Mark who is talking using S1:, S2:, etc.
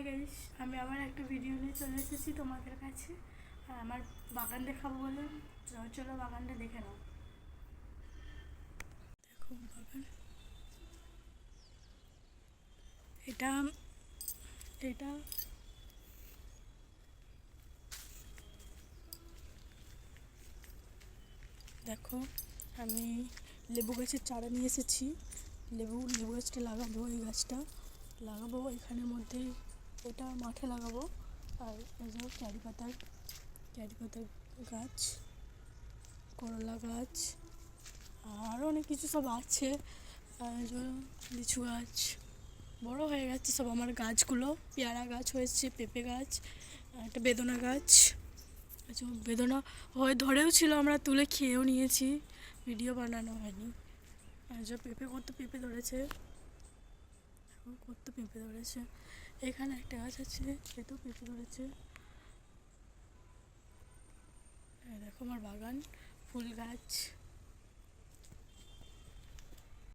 S1: Guys, আমি আবার একটা ভিডিও নিয়ে চলে এসেছি তোমাদের কাছে। আর আমার বাগান দেখাবো বলে চলো বাগানটা দেখে নাও। দেখো বাগান, এটা এটা দেখো, আমি লেবু গাছের চারা নিয়ে এসেছি। লেবু গাছটা লাগাবো, এই গাছটা লাগাবো এখানের মধ্যে, এটা মাঠে লাগাবো। আর এই যে ক্যারি পাতার গাছ, করলা গাছ, আরও অনেক কিছু সব আছে। আর এই যে লিচু গাছ বড় হয়ে গেছে সব আমার গাছগুলো। পেয়ারা গাছ হয়েছে, পেঁপে গাছ, আর একটা বেদনা গাছ। আচ্ছা, বেদনা হয়ে ধরেও ছিল, আমরা তুলে খেয়েও নিয়েছি, ভিডিও বানানো হয়নি। আর যে পেঁপে ধরেছে, পেঁপে ধরেছে। এখানে একটা গাছ আছে, এতেও পেঁপে ধরেছে। দেখো আমার বাগান, ফুল গাছ।